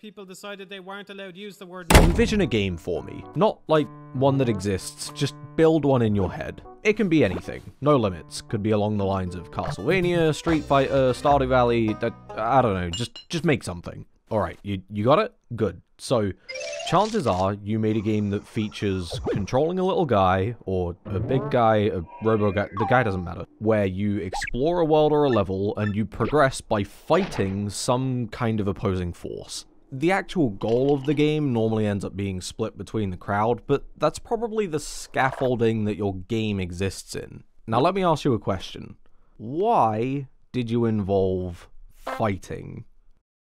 People decided they weren't allowed to use the word. Envision a game for me. Not like one that exists, just build one in your head. It can be anything, no limits. Could be along the lines of Castlevania, Street Fighter, Stardew Valley, I don't know, just make something. Alright, you got it? Good. So, chances are you made a game that features controlling a little guy, or a big guy, a robo guy, the guy doesn't matter, where you explore a world or a level and you progress by fighting some kind of opposing force. The actual goal of the game normally ends up being split between the crowd, but that's probably the scaffolding that your game exists in. Now let me ask you a question. Why did you involve fighting?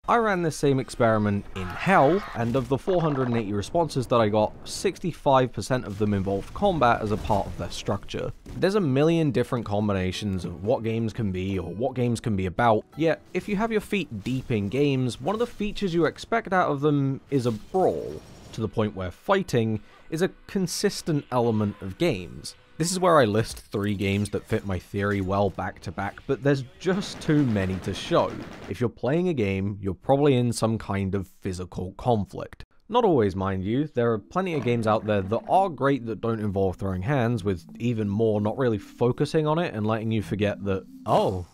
I ran this same experiment in hell, and of the 480 responses that I got, 65% of them involved combat as a part of their structure. There's a million different combinations of what games can be or what games can be about, yet if you have your feet deep in games, one of the features you expect out of them is a brawl, to the point where fighting is a consistent element of games. This is where I list 3 games that fit my theory well back to back, but there's just too many to show. If you're playing a game, you're probably in some kind of physical conflict. Not always, mind you. There are plenty of games out there that are great that don't involve throwing hands, with even more not really focusing on it and letting you forget that, oh,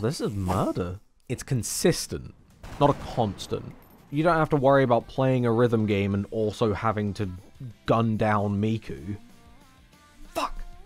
this is murder. It's consistent, not a constant. You don't have to worry about playing a rhythm game and also having to gun down Miku.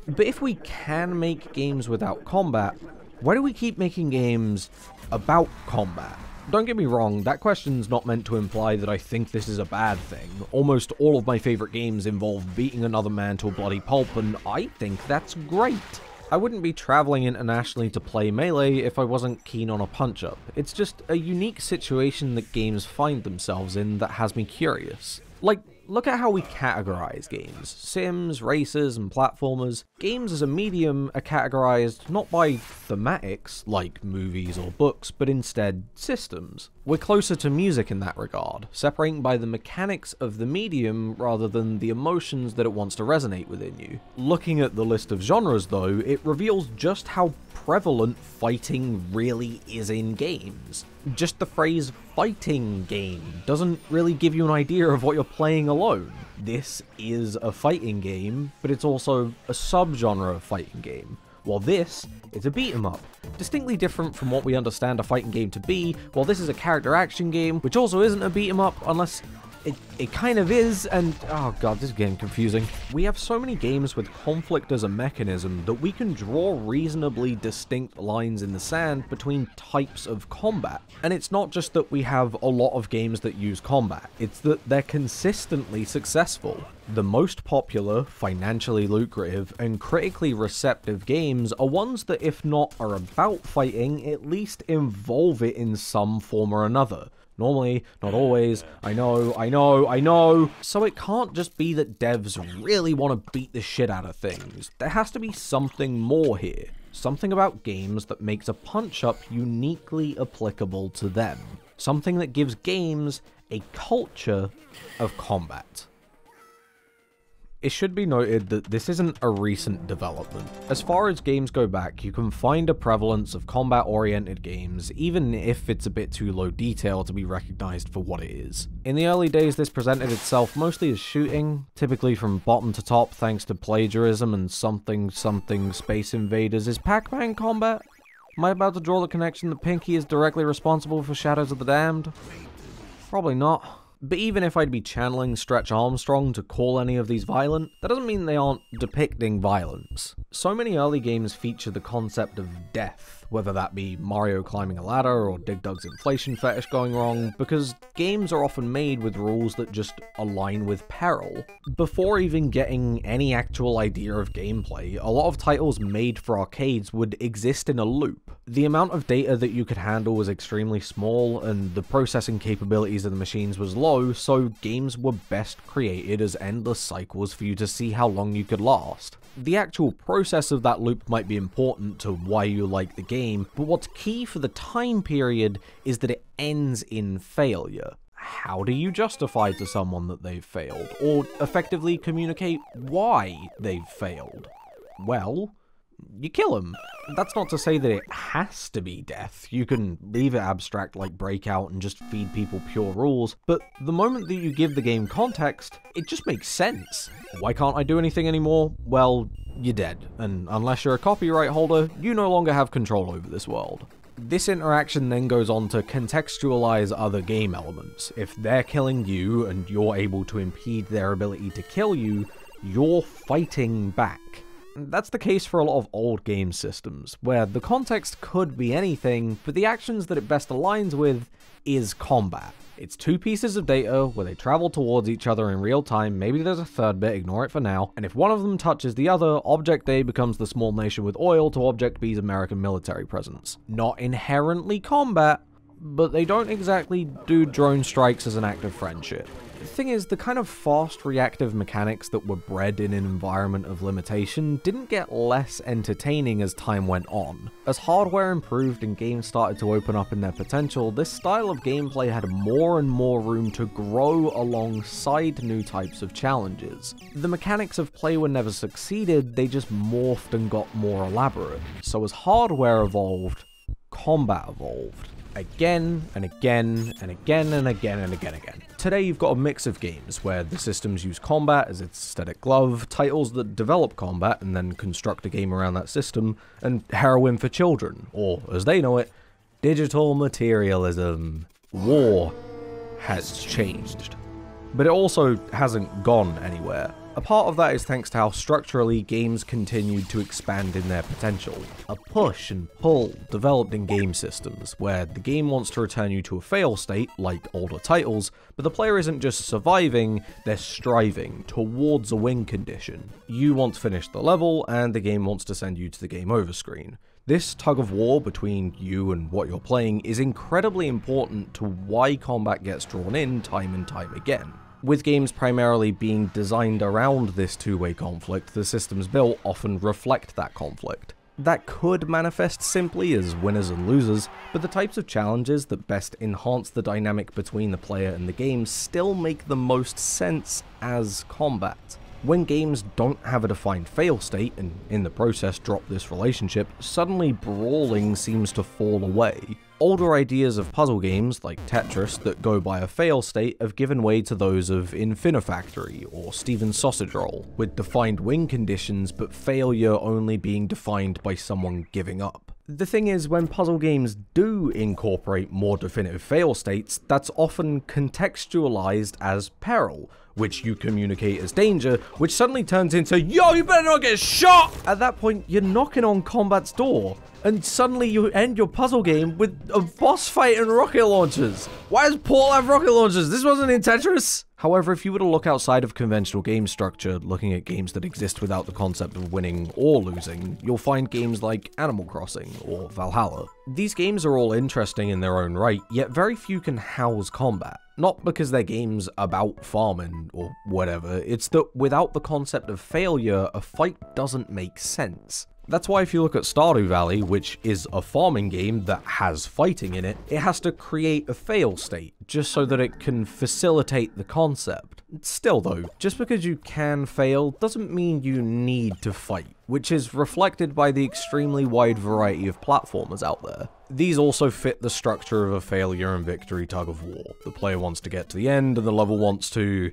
But if we can make games without combat, why do we keep making games about combat? Don't get me wrong, that question's not meant to imply that I think this is a bad thing. Almost all of my favorite games involve beating another man to a bloody pulp, and I think that's great. I wouldn't be traveling internationally to play Melee if I wasn't keen on a punch-up. It's just a unique situation that games find themselves in that has me curious. Like, look at how we categorize games. Sims, races, and platformers. Games as a medium are categorized not by thematics, like movies or books, but instead systems. We're closer to music in that regard, separating by the mechanics of the medium rather than the emotions that it wants to resonate within you. Looking at the list of genres though, it reveals just how prevalent fighting really is in games. Just the phrase fighting game doesn't really give you an idea of what you're playing alone. This is a fighting game, but it's also a subgenre of fighting game. While this is a beat 'em up, distinctly different from what we understand a fighting game to be, while this is a character action game, which also isn't a beat 'em up unless it kind of is, and oh god, this is getting confusing. We have so many games with conflict as a mechanism that we can draw reasonably distinct lines in the sand between types of combat. And it's not just that we have a lot of games that use combat, it's that they're consistently successful. The most popular, financially lucrative, and critically receptive games are ones that, if not are about fighting, at least involve it in some form or another. Normally, not always, I know. So it can't just be that devs really want to beat the shit out of things. There has to be something more here. Something about games that makes a punch-up uniquely applicable to them. Something that gives games a culture of combat. It should be noted that this isn't a recent development. As far as games go back, you can find a prevalence of combat-oriented games, even if it's a bit too low detail to be recognized for what it is. In the early days, this presented itself mostly as shooting, typically from bottom to top thanks to plagiarism and something Space Invaders. Is Pac-Man combat? Am I about to draw the connection that Pinky is directly responsible for Shadows of the Damned? Probably not. But even if I'd be channeling Stretch Armstrong to call any of these violent, that doesn't mean they aren't depicting violence. So many early games feature the concept of death, whether that be Mario climbing a ladder or Dig Dug's inflation fetish going wrong, because games are often made with rules that just align with peril. Before even getting any actual idea of gameplay, a lot of titles made for arcades would exist in a loop. The amount of data that you could handle was extremely small, and the processing capabilities of the machines was low, so games were best created as endless cycles for you to see how long you could last. The actual process of that loop might be important to why you like the game, but what's key for the time period is that it ends in failure. How do you justify to someone that they've failed, or effectively communicate why they've failed? Well, you kill them. That's not to say that it has to be death. You can leave it abstract like Breakout and just feed people pure rules, but the moment that you give the game context, it just makes sense. Why can't I do anything anymore? Well, you're dead, and unless you're a copyright holder, you no longer have control over this world. This interaction then goes on to contextualize other game elements. If they're killing you and you're able to impede their ability to kill you, you're fighting back. That's the case for a lot of old game systems, where the context could be anything, but the actions that it best aligns with is combat. It's two pieces of data where they travel towards each other in real time, maybe there's a third bit, ignore it for now, and if one of them touches the other, Object A becomes the small nation with oil to Object B's American military presence. Not inherently combat, but they don't exactly do drone strikes as an act of friendship. The thing is, the kind of fast reactive mechanics that were bred in an environment of limitation didn't get less entertaining as time went on. As hardware improved and games started to open up in their potential, this style of gameplay had more and more room to grow alongside new types of challenges. The mechanics of play were never succeeded, they just morphed and got more elaborate. So as hardware evolved, combat evolved. Again, and again, and again, and again, and again. Today you've got a mix of games where the systems use combat as its aesthetic glove, titles that develop combat and then construct a game around that system, and heroin for children, or as they know it, digital materialism. War has changed. But it also hasn't gone anywhere. A part of that is thanks to how structurally games continued to expand in their potential. A push and pull developed in game systems, where the game wants to return you to a fail state, like older titles, but the player isn't just surviving, they're striving towards a win condition. You want to finish the level, and the game wants to send you to the game over screen. This tug of war between you and what you're playing is incredibly important to why combat gets drawn in time and time again. With games primarily being designed around this two-way conflict, the systems built often reflect that conflict. That could manifest simply as winners and losers, but the types of challenges that best enhance the dynamic between the player and the game still make the most sense as combat. When games don't have a defined fail state, and in the process drop this relationship, suddenly brawling seems to fall away. Older ideas of puzzle games, like Tetris, that go by a fail state have given way to those of Infinifactory or Steven's Sausage Roll, with defined win conditions but failure only being defined by someone giving up. The thing is, when puzzle games do incorporate more definitive fail states, that's often contextualized as peril, which you communicate as danger, which suddenly turns into, yo, you better not get shot! At that point, you're knocking on combat's door, and suddenly you end your puzzle game with a boss fight and rocket launchers. Why does Portal have rocket launchers? This wasn't in Tetris! However, if you were to look outside of conventional game structure, looking at games that exist without the concept of winning or losing, you'll find games like Animal Crossing or Valhalla. These games are all interesting in their own right, yet very few can house combat. Not because they're games about farming or whatever, it's that without the concept of failure, a fight doesn't make sense. That's why if you look at Stardew Valley, which is a farming game that has fighting in it, it has to create a fail state, just so that it can facilitate the concept. Still though, just because you can fail doesn't mean you need to fight, which is reflected by the extremely wide variety of platformers out there. These also fit the structure of a failure and victory tug of war. The player wants to get to the end, and the level wants to,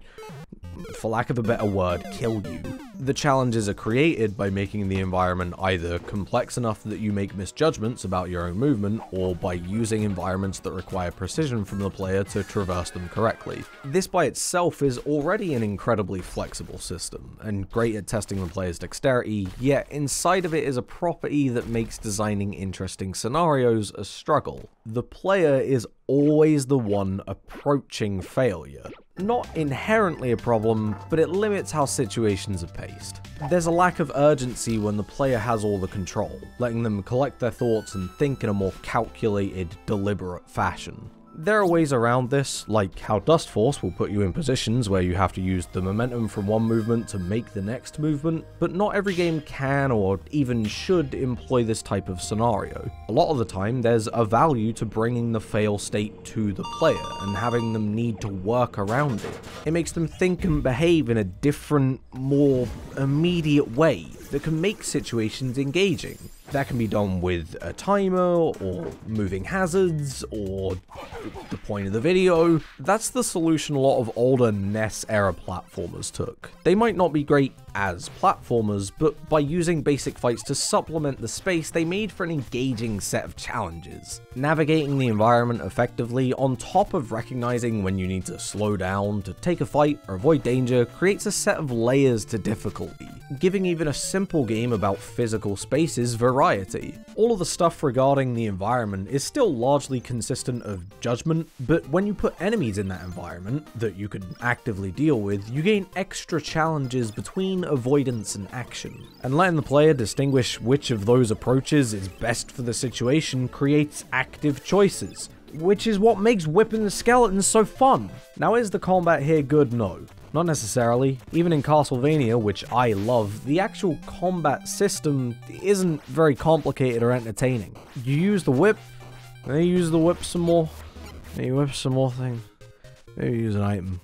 for lack of a better word, kill you. The challenges are created by making the environment either complex enough that you make misjudgments about your own movement, or by using environments that require precision from the player to traverse them correctly. This by itself is already an incredibly flexible system, and great at testing the player's dexterity, yet inside of it is a property that makes designing interesting scenarios a struggle. The player is always the one approaching failure. Not inherently a problem, but it limits how situations are paced. There's a lack of urgency when the player has all the control, letting them collect their thoughts and think in a more calculated, deliberate fashion. There are ways around this, like how Dust Force will put you in positions where you have to use the momentum from one movement to make the next movement, but not every game can or even should employ this type of scenario. A lot of the time, there's a value to bringing the fail state to the player and having them need to work around it. It makes them think and behave in a different, more immediate way that can make situations engaging. That can be done with a timer, or moving hazards, or the point of the video. That's the solution a lot of older NES-era platformers took. They might not be great as platformers, but by using basic fights to supplement the space, they made for an engaging set of challenges. Navigating the environment effectively, on top of recognizing when you need to slow down to take a fight or avoid danger, creates a set of layers to difficulty, giving even a simple game about physical spaces variety. All of the stuff regarding the environment is still largely consistent of judgment, but when you put enemies in that environment that you can actively deal with, you gain extra challenges between avoidance and action. And letting the player distinguish which of those approaches is best for the situation creates active choices, which is what makes whipping the skeletons so fun. Now, is the combat here good? No. Not necessarily. Even in Castlevania, which I love, the actual combat system isn't very complicated or entertaining. You use the whip, then you use the whip some more, then you whip some more things, maybe you use an item.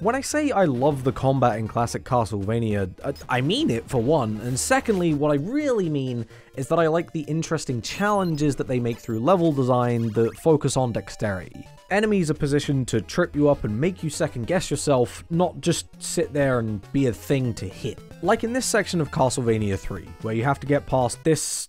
When I say I love the combat in classic Castlevania, I mean it for one, and secondly, what I really mean is that I like the interesting challenges that they make through level design that focus on dexterity. Enemies are positioned to trip you up and make you second guess yourself, not just sit there and be a thing to hit. Like in this section of Castlevania 3, where you have to get past this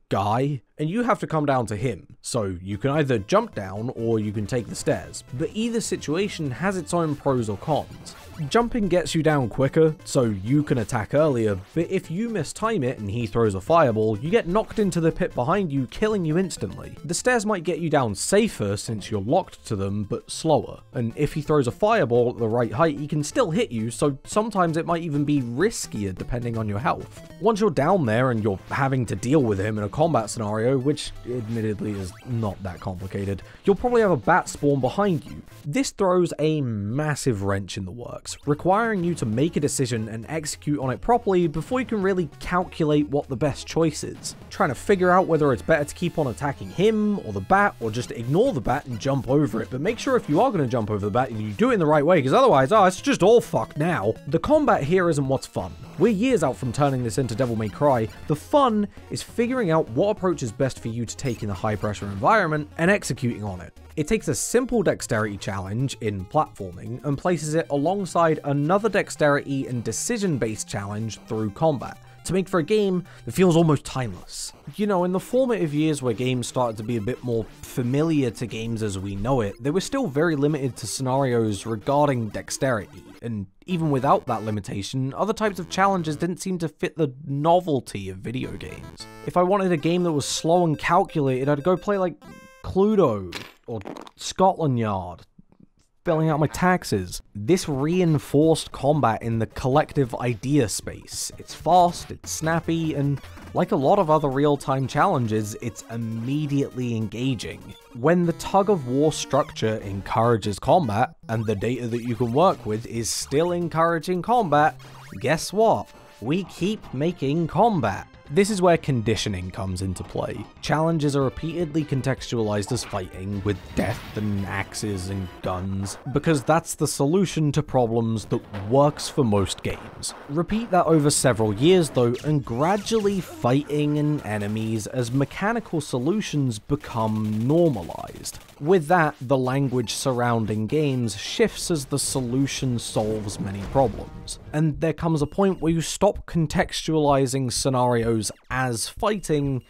guy, and you have to come down to him. So you can either jump down or you can take the stairs, but either situation has its own pros or cons. Jumping gets you down quicker, so you can attack earlier, but if you mistime it and he throws a fireball, you get knocked into the pit behind you, killing you instantly. The stairs might get you down safer since you're locked to them, but slower, and if he throws a fireball at the right height, he can still hit you, so sometimes it might even be riskier depending on your health. Once you're down there and you're having to deal with him in a combat scenario, which admittedly is not that complicated, you'll probably have a bat spawn behind you. This throws a massive wrench in the works, requiring you to make a decision and execute on it properly before you can really calculate what the best choice is. Trying to figure out whether it's better to keep on attacking him or the bat, or just ignore the bat and jump over it, but make sure if you are going to jump over the bat, you do it in the right way, because otherwise, it's just all fucked now. The combat here isn't what's fun. We're years out from turning this into Devil May Cry. The fun is figuring out what approach is best for you to take in a high pressure environment and executing on it. It takes a simple dexterity challenge in platforming and places it alongside another dexterity and decision-based challenge through combat, to make for a game that feels almost timeless. You know, in the formative years where games started to be a bit more familiar to games as we know it, they were still very limited to scenarios regarding dexterity, and even without that limitation, other types of challenges didn't seem to fit the novelty of video games. If I wanted a game that was slow and calculated, I'd go play like Cluedo or Scotland Yard, filling out my taxes. This reinforced combat in the collective idea space. It's fast, it's snappy, and like a lot of other real-time challenges, it's immediately engaging. When the tug-of-war structure encourages combat, and the data that you can work with is still encouraging combat, guess what? We keep making combat. This is where conditioning comes into play. Challenges are repeatedly contextualized as fighting, with death and axes and guns, because that's the solution to problems that works for most games. Repeat that over several years though, and gradually fighting and enemies as mechanical solutions become normalized. With that, the language surrounding games shifts as the solution solves many problems, and there comes a point where you stop contextualizing scenarios as fighting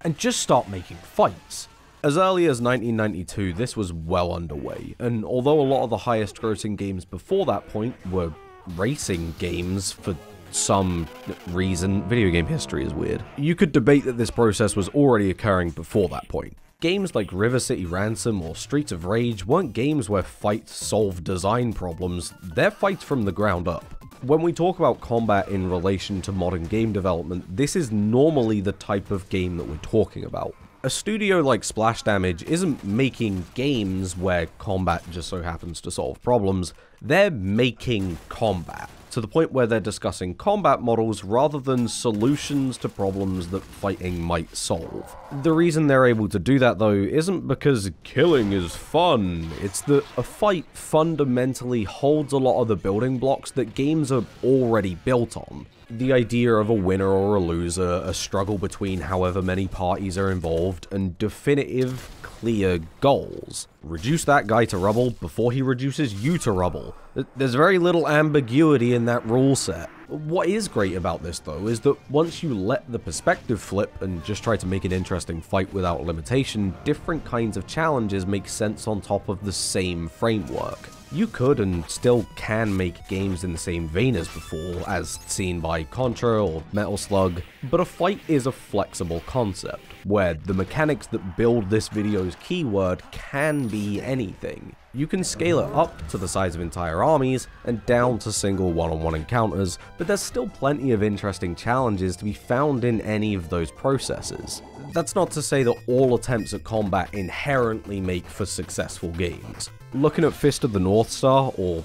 and just start making fights. As early as 1992, this was well underway, and although a lot of the highest grossing games before that point were racing games for some reason, video game history is weird, you could debate that this process was already occurring before that point. Games like River City Ransom or Streets of Rage weren't games where fights solve design problems, they're fights from the ground up. When we talk about combat in relation to modern game development, this is normally the type of game that we're talking about. A studio like Splash Damage isn't making games where combat just so happens to solve problems, they're making combat, to the point where they're discussing combat models rather than solutions to problems that fighting might solve. The reason they're able to do that though isn't because killing is fun, it's that a fight fundamentally holds a lot of the building blocks that games are already built on. The idea of a winner or a loser, a struggle between however many parties are involved, and definitive, clear goals. Reduce that guy to rubble before he reduces you to rubble. There's very little ambiguity in that rule set. What is great about this though is that once you let the perspective flip and just try to make an interesting fight without limitation, different kinds of challenges make sense on top of the same framework. You could and still can make games in the same vein as before, as seen by Contra or Metal Slug, but a fight is a flexible concept, where the mechanics that build this video's keyword can be anything. You can scale it up to the size of entire armies, and down to single one-on-one encounters, but there's still plenty of interesting challenges to be found in any of those processes. That's not to say that all attempts at combat inherently make for successful games. Looking at Fist of the North Star, or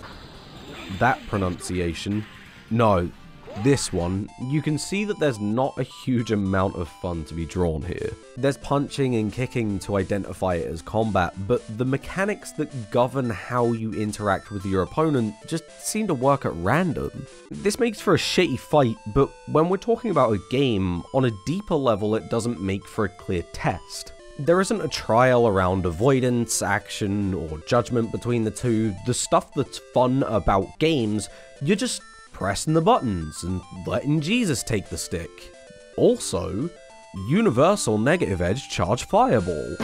that pronunciation, no, this one, you can see that there's not a huge amount of fun to be drawn here. There's punching and kicking to identify it as combat, but the mechanics that govern how you interact with your opponent just seem to work at random. This makes for a shitty fight, but when we're talking about a game, on a deeper level it doesn't make for a clear test. There isn't a trial around avoidance, action, or judgment between the two. The stuff that's fun about games, you're just pressing the buttons and letting Jesus take the stick. Also, universal negative edge charge fireball.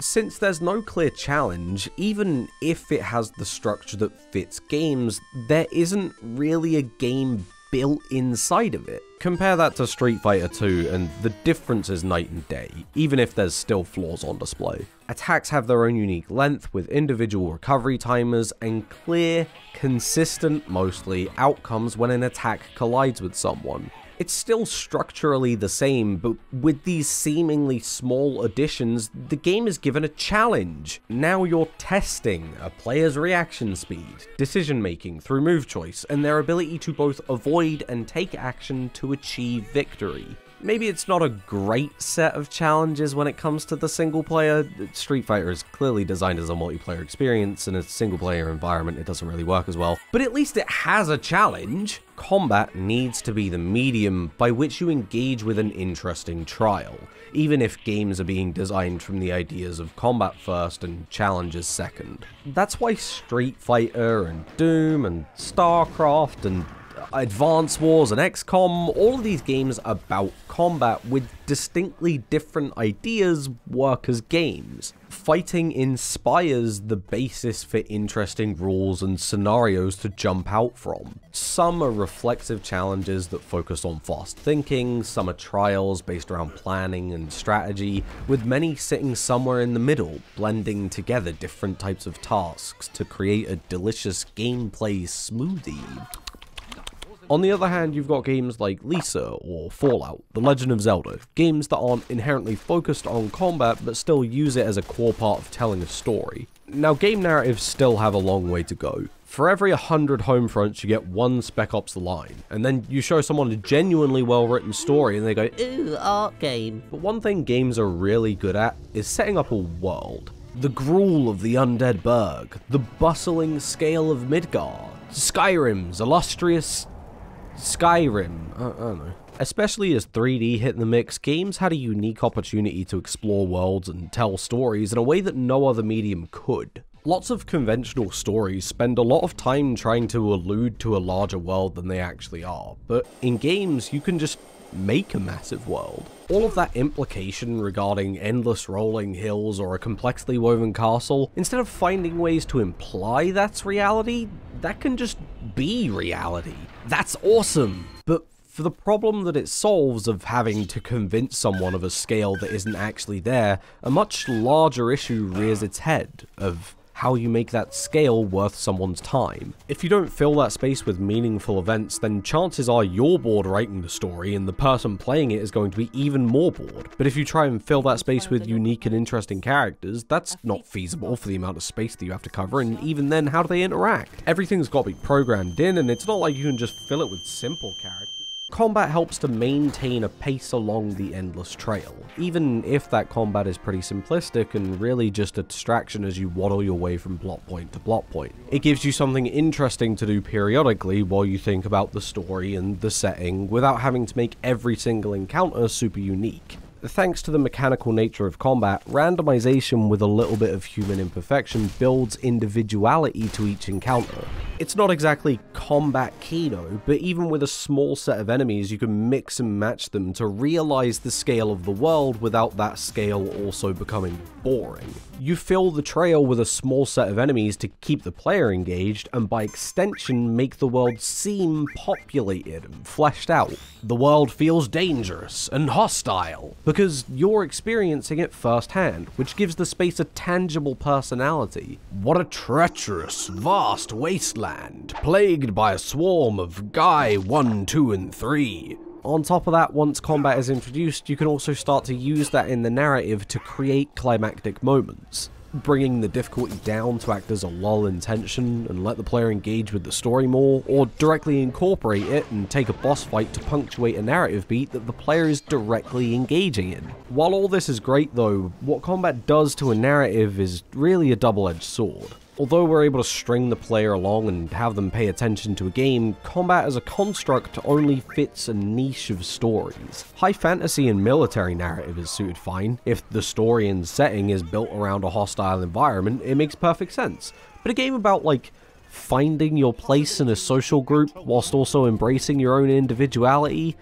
Since there's no clear challenge, even if it has the structure that fits games, there isn't really a game built inside of it. Compare that to Street Fighter 2 and the difference is night and day, even if there's still flaws on display. Attacks have their own unique length with individual recovery timers and clear, consistent, mostly, outcomes when an attack collides with someone. It's still structurally the same, but with these seemingly small additions, the game is given a challenge. Now you're testing a player's reaction speed, decision making through move choice, and their ability to both avoid and take action to achieve victory. Maybe it's not a great set of challenges when it comes to the single player. Street Fighter is clearly designed as a multiplayer experience, in a single player environment it doesn't really work as well. But at least it has a challenge. Combat needs to be the medium by which you engage with an interesting trial, even if games are being designed from the ideas of combat first and challenges second. That's why Street Fighter and Doom and Starcraft and Advance Wars and Xcom, all of these games about combat with distinctly different ideas work as games. Fighting inspires the basis for interesting rules and scenarios to jump out from. Some are reflexive challenges that focus on fast thinking, some are trials based around planning and strategy, with many sitting somewhere in the middle, blending together different types of tasks to create a delicious gameplay smoothie. On the other hand, you've got games like Lisa or Fallout, The Legend of Zelda, games that aren't inherently focused on combat but still use it as a core part of telling a story. Now, game narratives still have a long way to go. For every 100 home fronts, you get one Spec Ops line, and then you show someone a genuinely well-written story and they go, "Ooh, art game." But one thing games are really good at is setting up a world. The gruel of the undead Berg, the bustling scale of Midgard, Skyrim's illustrious Skyrim, I don't know. Especially as 3D hit the mix, games had a unique opportunity to explore worlds and tell stories in a way that no other medium could. Lots of conventional stories spend a lot of time trying to allude to a larger world than they actually are, but in games you can just make a massive world. All of that implication regarding endless rolling hills or a complexly woven castle, instead of finding ways to imply that's reality, that can just be reality. That's awesome! But for the problem that it solves of having to convince someone of a scale that isn't actually there, a much larger issue rears its head of how you make that scale worth someone's time. If you don't fill that space with meaningful events, then chances are you're bored writing the story and the person playing it is going to be even more bored. But if you try and fill that space with unique and interesting characters, that's not feasible for the amount of space that you have to cover, and even then, how do they interact? Everything's got to be programmed in, and it's not like you can just fill it with simple characters. Combat helps to maintain a pace along the endless trail, even if that combat is pretty simplistic and really just a distraction as you waddle your way from plot point to plot point. It gives you something interesting to do periodically while you think about the story and the setting without having to make every single encounter super unique. Thanks to the mechanical nature of combat, randomization with a little bit of human imperfection builds individuality to each encounter. It's not exactly combat Kino, but even with a small set of enemies you can mix and match them to realize the scale of the world without that scale also becoming boring. You fill the trail with a small set of enemies to keep the player engaged, and by extension make the world seem populated and fleshed out. The world feels dangerous and hostile, because you're experiencing it firsthand, which gives the space a tangible personality. What a treacherous, vast wasteland, plagued by a swarm of Guy 1, 2, and 3. On top of that, once combat is introduced, you can also start to use that in the narrative to create climactic moments, bringing the difficulty down to act as a lull in tension and let the player engage with the story more, or directly incorporate it and take a boss fight to punctuate a narrative beat that the player is directly engaging in. While all this is great though, what combat does to a narrative is really a double-edged sword. Although we're able to string the player along and have them pay attention to a game, combat as a construct only fits a niche of stories. High fantasy and military narrative is suited fine. If the story and setting is built around a hostile environment, it makes perfect sense. But a game about, like, finding your place in a social group whilst also embracing your own individuality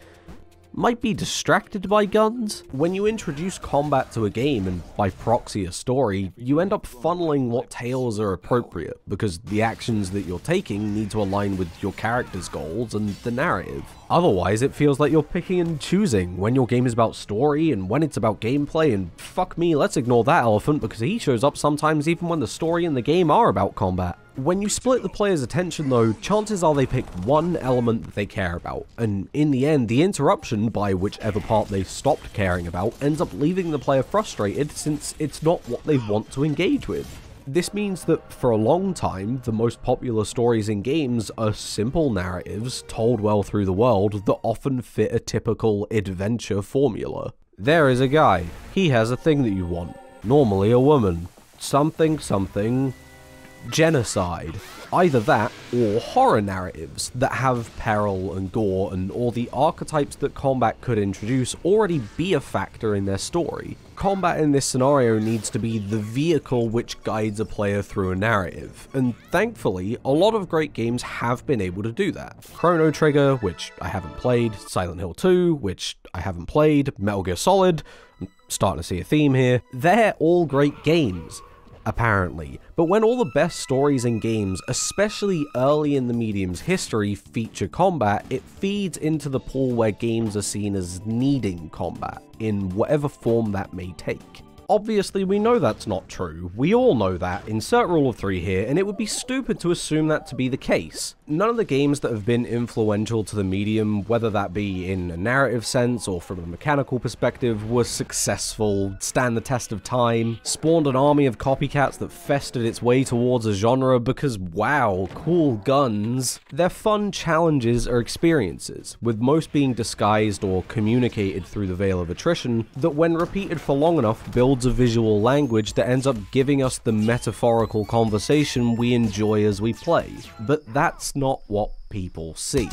might be distracted by guns. When you introduce combat to a game and by proxy a story, you end up funneling what tales are appropriate because the actions that you're taking need to align with your character's goals and the narrative. Otherwise, it feels like you're picking and choosing when your game is about story and when it's about gameplay, and fuck me, let's ignore that elephant because he shows up sometimes even when the story and the game are about combat. When you split the player's attention though, chances are they pick one element that they care about, and in the end, the interruption by whichever part they stopped caring about ends up leaving the player frustrated since it's not what they want to engage with. This means that for a long time, the most popular stories in games are simple narratives told well through the world that often fit a typical adventure formula. There is a guy. He has a thing that you want. Normally a woman. Something, genocide. Either that, or horror narratives that have peril and gore and all the archetypes that combat could introduce already be a factor in their story. Combat in this scenario needs to be the vehicle which guides a player through a narrative, and thankfully, a lot of great games have been able to do that. Chrono Trigger, which I haven't played, Silent Hill 2, which I haven't played, Metal Gear Solid, I'm starting to see a theme here, they're all great games. Apparently, but when all the best stories in games, especially early in the medium's history, feature combat, it feeds into the pool where games are seen as needing combat, in whatever form that may take. Obviously, we know that's not true. We all know that. Insert rule of 3 here, and it would be stupid to assume that to be the case. None of the games that have been influential to the medium, whether that be in a narrative sense or from a mechanical perspective, were successful, stand the test of time, spawned an army of copycats that festered its way towards a genre because, wow, cool guns. They're fun challenges or experiences, with most being disguised or communicated through the veil of attrition, that when repeated for long enough builds a visual language that ends up giving us the metaphorical conversation we enjoy as we play. But that's not what people see.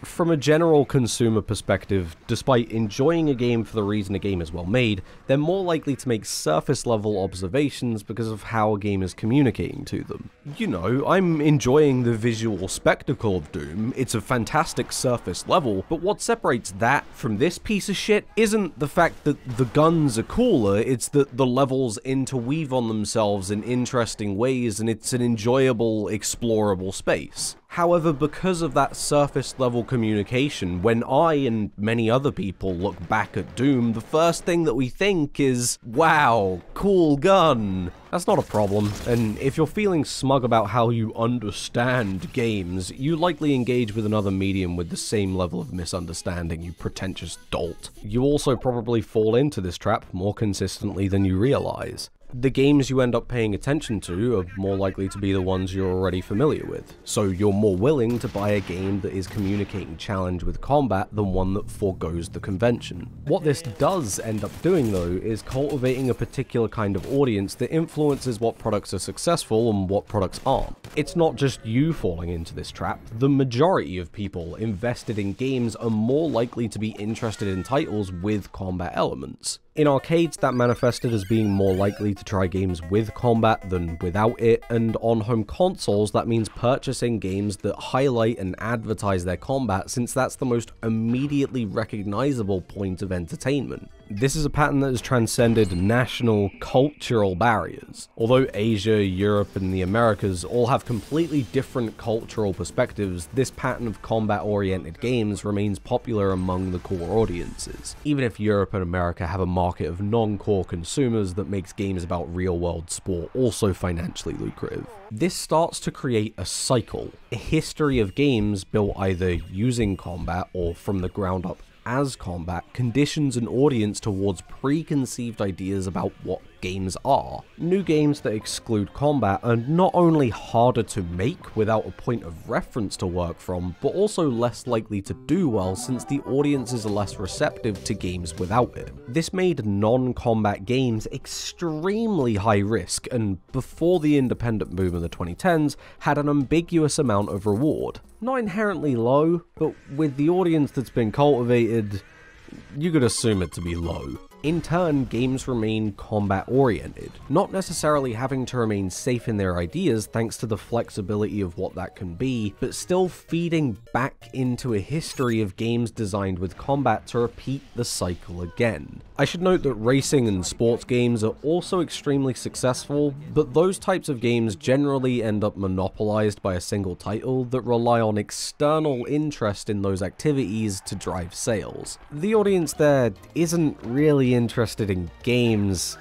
From a general consumer perspective, despite enjoying a game for the reason a game is well made, they're more likely to make surface level observations because of how a game is communicating to them. You know, I'm enjoying the visual spectacle of Doom, it's a fantastic surface level, but what separates that from this piece of shit isn't the fact that the guns are cooler, it's that the levels interweave on themselves in interesting ways and it's an enjoyable, explorable space. However, because of that surface level communication, when I and many other people look back at Doom, the first thing that we think is, wow, cool gun. That's not a problem, and if you're feeling smug about how you understand games, you likely engage with another medium with the same level of misunderstanding, you pretentious dolt. You also probably fall into this trap more consistently than you realize. The games you end up paying attention to are more likely to be the ones you're already familiar with, so you're more willing to buy a game that is communicating challenge with combat than one that forgoes the convention. What this does end up doing though is cultivating a particular kind of audience that influences what products are successful and what products aren't. It's not just you falling into this trap, the majority of people invested in games are more likely to be interested in titles with combat elements. In arcades, that manifested as being more likely to try games with combat than without it, and on home consoles, that means purchasing games that highlight and advertise their combat, since that's the most immediately recognizable point of entertainment. This is a pattern that has transcended national, cultural barriers. Although Asia, Europe, and the Americas all have completely different cultural perspectives, this pattern of combat-oriented games remains popular among the core audiences, even if Europe and America have a market of non-core consumers that makes games about real-world sport also financially lucrative. This starts to create a cycle, a history of games built either using combat or from the ground up as combat conditions an audience towards preconceived ideas about what games are. New games that exclude combat are not only harder to make without a point of reference to work from, but also less likely to do well since the audiences are less receptive to games without it. This made non-combat games extremely high risk, and before the independent boom of the 2010s, had an ambiguous amount of reward. Not inherently low, but with the audience that's been cultivated, you could assume it to be low. In turn, games remain combat-oriented, not necessarily having to remain safe in their ideas thanks to the flexibility of what that can be, but still feeding back into a history of games designed with combat to repeat the cycle again. I should note that racing and sports games are also extremely successful, but those types of games generally end up monopolized by a single title that rely on external interest in those activities to drive sales. The audience there isn't really interested in games,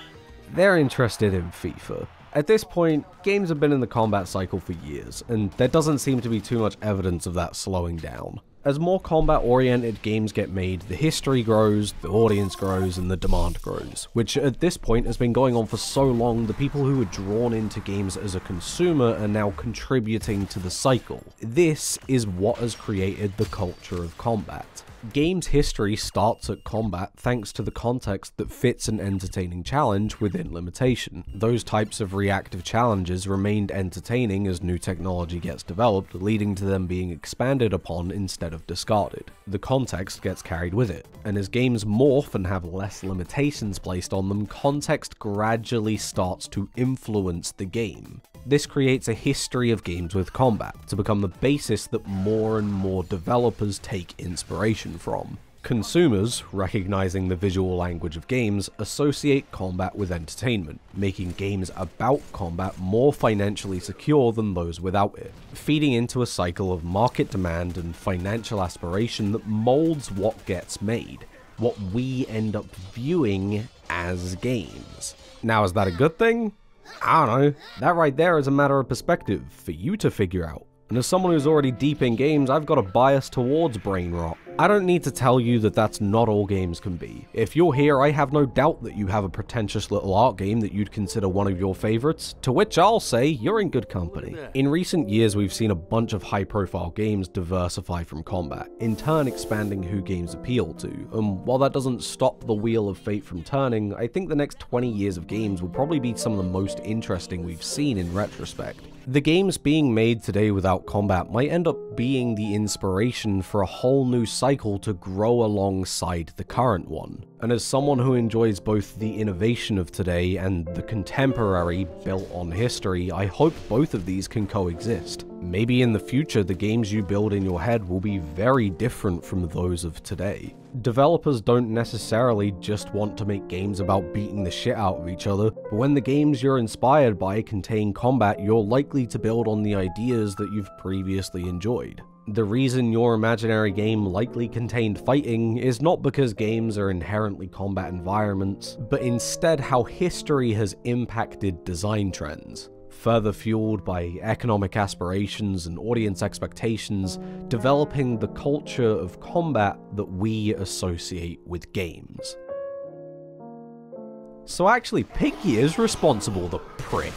they're interested in FIFA. At this point, games have been in the combat cycle for years, and there doesn't seem to be too much evidence of that slowing down. As more combat-oriented games get made, the history grows, the audience grows, and the demand grows, which at this point has been going on for so long the people who are drawn into games as a consumer are now contributing to the cycle. This is what has created the culture of combat. Games history starts at combat thanks to the context that fits an entertaining challenge within limitation. Those types of reactive challenges remained entertaining as new technology gets developed, leading to them being expanded upon instead of discarded. The context gets carried with it, and as games morph and have less limitations placed on them, context gradually starts to influence the game. This creates a history of games with combat to become the basis that more and more developers take inspiration from. Consumers, recognizing the visual language of games, associate combat with entertainment, making games about combat more financially secure than those without it, feeding into a cycle of market demand and financial aspiration that molds what gets made, what we end up viewing as games. Now, is that a good thing? I don't know. That right there is a matter of perspective for you to figure out. And as someone who's already deep in games, I've got a bias towards brain rot. I don't need to tell you that that's not all games can be. If you're here, I have no doubt that you have a pretentious little art game that you'd consider one of your favorites, to which I'll say you're in good company. In recent years, we've seen a bunch of high-profile games diversify from combat, in turn expanding who games appeal to. And while that doesn't stop the wheel of fate from turning, I think the next 20 years of games will probably be some of the most interesting we've seen in retrospect. The games being made today without combat might end up being the inspiration for a whole new cycle to grow alongside the current one. And as someone who enjoys both the innovation of today and the contemporary built on history, I hope both of these can coexist. Maybe in the future the games you build in your head will be very different from those of today. Developers don't necessarily just want to make games about beating the shit out of each other, but when the games you're inspired by contain combat, you're likely to build on the ideas that you've previously enjoyed. The reason your imaginary game likely contained fighting is not because games are inherently combat environments, but instead how history has impacted design trends. Further fueled by economic aspirations and audience expectations, developing the culture of combat that we associate with games. So actually, Pinky is responsible, the prick.